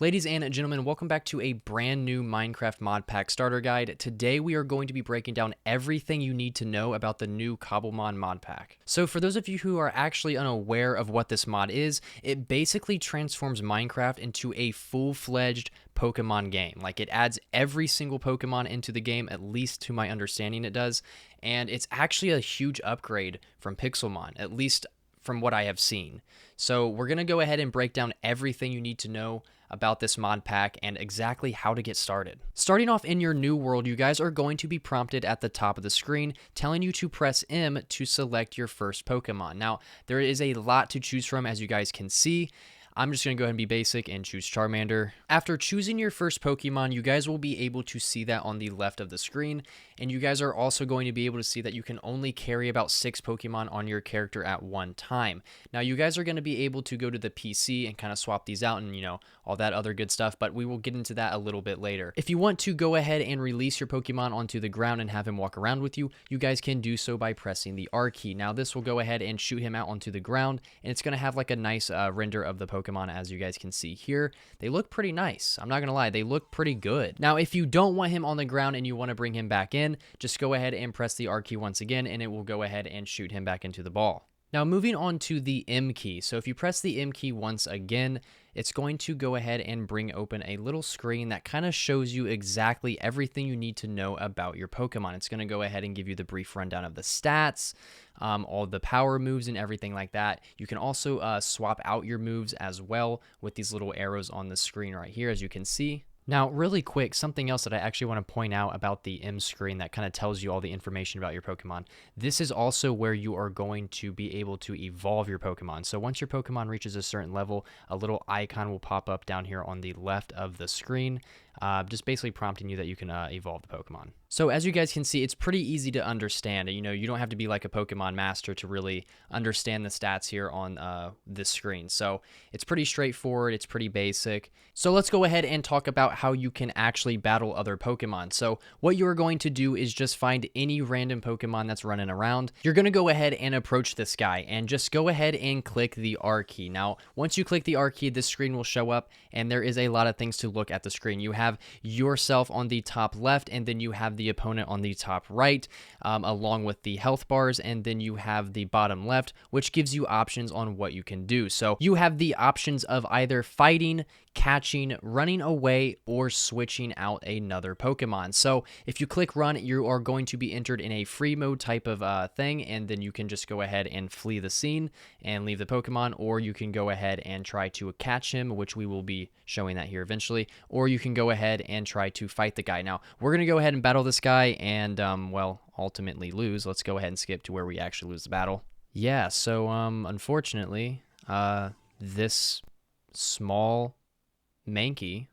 Ladies and gentlemen, welcome back to a brand new Minecraft mod pack starter guide. Today we are going to be breaking down everything you need to know about the new Cobblemon mod pack. So for those of you who are actually unaware of what this mod is, it basically transforms Minecraft into a full-fledged Pokemon game. Like, it adds every single Pokemon into the game, at least to my understanding it does, and it's actually a huge upgrade from Pixelmon, at least from what I have seen. So we're going to go ahead and break down everything you need to know about this mod pack and exactly how to get started. Starting off in your new world, you guys are going to be prompted at the top of the screen telling you to press M to select your first Pokemon. Now, there is a lot to choose from, as you guys can see. I'm just going to go ahead and be basic and choose Charmander. After choosing your first Pokemon, you guys will be able to see that on the left of the screen, and you guys are also going to be able to see that you can only carry about 6 Pokemon on your character at one time. Now, you guys are going to be able to go to the PC and kind of swap these out and, all that other good stuff, but we will get into that a little bit later. If you want to go ahead and release your Pokemon onto the ground and have him walk around with you, you guys can do so by pressing the R key. Now, this will go ahead and shoot him out onto the ground, and it's going to have like a nice render of the Pokemon, as you guys can see here. They look pretty nice. I'm not gonna lie, they look pretty good. Now, if you don't want him on the ground and you want to bring him back in, just go ahead and press the R key once again, and it will go ahead and shoot him back into the ball. Now, moving on to the M key. So if you press the M key once again, it's going to go ahead and bring open a little screen that kind of shows you exactly everything you need to know about your Pokemon. It's going to go ahead and give you the brief rundown of the stats, all the power moves and everything like that. You can also swap out your moves as well with these little arrows on the screen right here, as you can see. Now, really quick, something else that I actually want to point out about the M screen that kind of tells you all the information about your Pokemon. This is also where you are going to be able to evolve your Pokemon. So once your Pokemon reaches a certain level, a little icon will pop up down here on the left of the screen, just basically prompting you that you can evolve the Pokemon. So as you guys can see, it's pretty easy to understand. You don't have to be like a Pokemon master to really understand the stats here on this screen. So it's pretty straightforward. It's pretty basic. So let's go ahead and talk about how you can actually battle other Pokemon. So what you're going to do is just find any random Pokemon that's running around. You're going to go ahead and approach this guy and just go ahead and click the R key. Now, once you click the R key, this screen will show up, and there is a lot of things to look at the screen. You have yourself on the top left, and then you have the opponent on the top right, along with the health bars, and then you have the bottom left, which gives you options on what you can do. So you have the options of either fighting, catching, running away, or switching out another Pokemon. So if you click run, you are going to be entered in a free mode type of thing, and then you can just go ahead and flee the scene and leave the Pokemon, or you can go ahead and try to catch him, which we will be showing that here eventually, or you can go ahead and try to fight the guy. Now, we're going to go ahead and battle this guy and, ultimately lose. Let's go ahead and skip to where we actually lose the battle. Yeah, so, unfortunately, this small Mankey,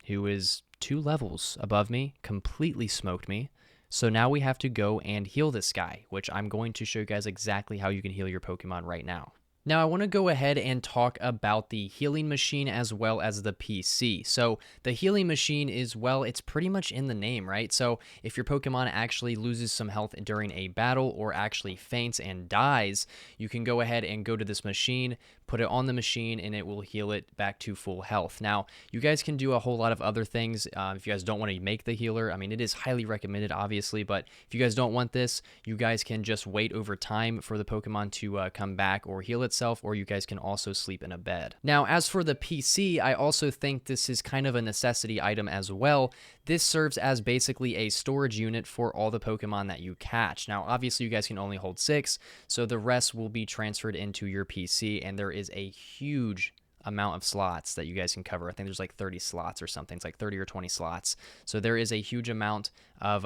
who is 2 levels above me, completely smoked me. So now we have to go and heal this guy, which I'm going to show you guys exactly how you can heal your Pokemon right now. Now, I want to go ahead and talk about the healing machine as well as the PC. So the healing machine is, well, it's pretty much in the name, right? So if your Pokemon actually loses some health during a battle or actually faints and dies, you can go ahead and go to this machine, put it on the machine, and it will heal it back to full health. Now, you guys can do a whole lot of other things. If you guys don't want to make the healer, I mean, it is highly recommended, obviously, but if you guys don't want this, you guys can just wait over time for the Pokemon to come back or heal itself, or you guys can also sleep in a bed. Now, as for the PC, I also think this is kind of a necessity item as well. This serves as basically a storage unit for all the Pokemon that you catch. Now, obviously, you guys can only hold 6, so the rest will be transferred into your PC, and there is a huge amount of slots that you guys can cover. I think there's like 30 slots or something. It's like 30 or 20 slots. So there is a huge amount of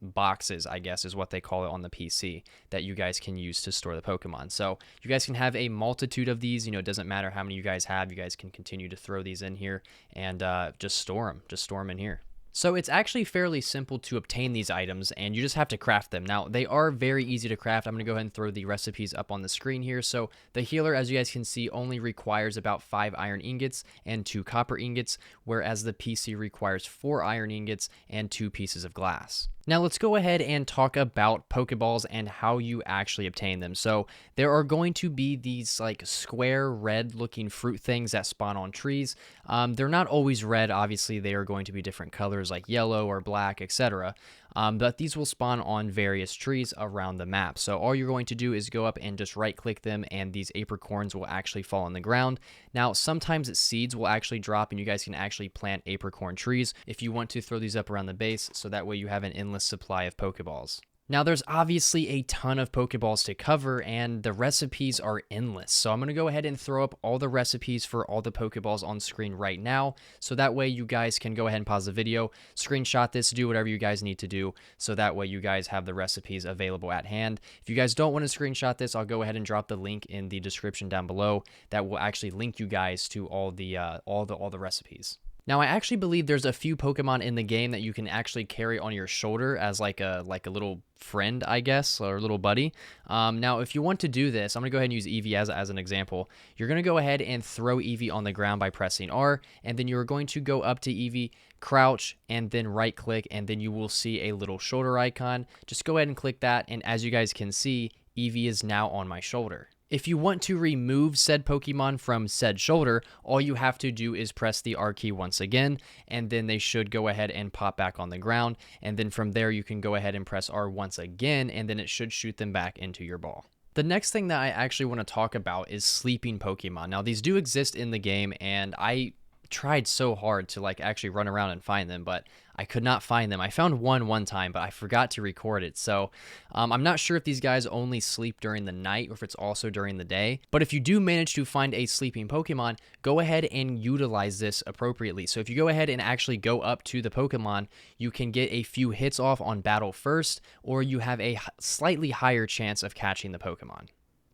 boxes, I guess is what they call it on the PC, that you guys can use to store the Pokemon. So you guys can have a multitude of these. It doesn't matter how many you guys have. You guys can continue to throw these in here and just store them. Just store them in here. So it's actually fairly simple to obtain these items, and you just have to craft them. Now, they are very easy to craft. I'm going to go ahead and throw the recipes up on the screen here. So the healer, as you guys can see, only requires about 5 iron ingots and 2 copper ingots, whereas the PC requires 4 iron ingots and 2 pieces of glass. Now let's go ahead and talk about Pokeballs and how you actually obtain them. So there are going to be these like square red looking fruit things that spawn on trees. They're not always red, obviously they are going to be different colors like yellow or black, etc. But these will spawn on various trees around the map. So all you're going to do is go up and just right click them, and these apricorns will actually fall on the ground. Now sometimes seeds will actually drop, and you guys can actually plant apricorn trees if you want to throw these up around the base, so that way you have an endless supply of Pokeballs. Now, there's obviously a ton of Pokeballs to cover, and the recipes are endless. So I'm going to go ahead and throw up all the recipes for all the Pokeballs on screen right now. So that way you guys can go ahead and pause the video, screenshot this, do whatever you guys need to do. So that way you guys have the recipes available at hand. If you guys don't want to screenshot this, I'll go ahead and drop the link in the description down below. That will actually link you guys to all the recipes. Now, I actually believe there's a few Pokemon in the game that you can actually carry on your shoulder as like a little friend, I guess, or a little buddy. Now, if you want to do this, I'm going to go ahead and use Eevee as an example. You're going to go ahead and throw Eevee on the ground by pressing R, and then you're going to go up to Eevee, crouch, and then right click, and then you will see a little shoulder icon. Just go ahead and click that, and as you guys can see, Eevee is now on my shoulder. If you want to remove said Pokemon from said shoulder, all you have to do is press the R key once again, and then they should go ahead and pop back on the ground. And then from there, you can go ahead and press R once again, and then it should shoot them back into your ball. The next thing that I actually want to talk about is sleeping Pokemon. Now, these do exist in the game, and I tried so hard to like actually run around and find them, but I could not find them. I found one time, but I forgot to record it. So I'm not sure if these guys only sleep during the night or if it's also during the day. But if you do manage to find a sleeping Pokemon, go ahead and utilize this appropriately. So if you go ahead and actually go up to the Pokemon, you can get a few hits off on battle first, or you have a slightly higher chance of catching the Pokemon.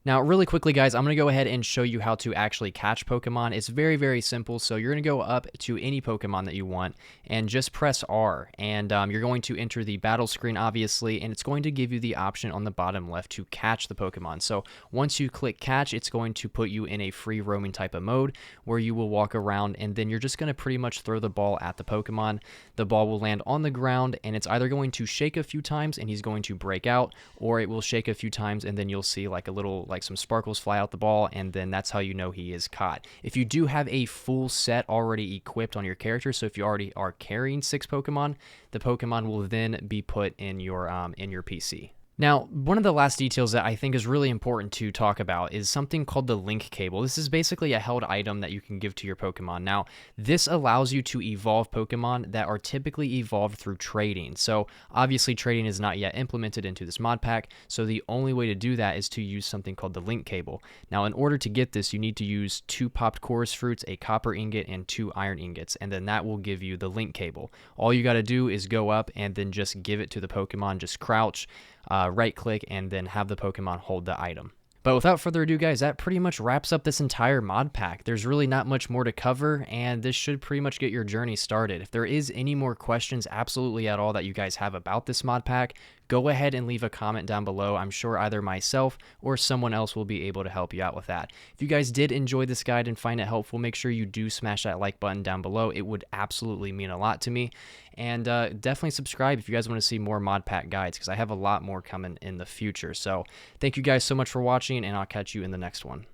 Now, really quickly, guys, I'm going to go ahead and show you how to actually catch Pokemon. It's very, very simple. So you're going to go up to any Pokemon that you want and just press R. And you're going to enter the battle screen, obviously, and it's going to give you the option on the bottom left to catch the Pokemon. So once you click catch, it's going to put you in a free roaming type of mode where you will walk around, and then you're just going to pretty much throw the ball at the Pokemon. The ball will land on the ground, and it's either going to shake a few times and he's going to break out, or it will shake a few times and then you'll see like a little some sparkles fly out the ball, and then that's how you know he is caught. If you do have a full set already equipped on your character, so if you already are carrying 6 Pokemon, the Pokemon will then be put in your PC. Now, one of the last details that I think is really important to talk about is something called the link cable. This is basically a held item that you can give to your Pokemon. Now, this allows you to evolve Pokemon that are typically evolved through trading. So, obviously, trading is not yet implemented into this mod pack, so the only way to do that is to use something called the link cable. Now, in order to get this, you need to use 2 popped chorus fruits, a copper ingot, and 2 iron ingots, and then that will give you the link cable. All you got to do is go up and then just give it to the Pokemon, just crouch, right click, and then have the Pokemon hold the item. But without further ado, guys, that pretty much wraps up this entire mod pack. There's really not much more to cover, and this should pretty much get your journey started. If there is any more questions absolutely at all that you guys have about this mod pack, go ahead and leave a comment down below. I'm sure either myself or someone else will be able to help you out with that. If you guys did enjoy this guide and find it helpful, make sure you do smash that like button down below. It would absolutely mean a lot to me. And definitely subscribe if you guys want to see more mod pack guides, because I have a lot more coming in the future. So thank you guys so much for watching, and I'll catch you in the next one.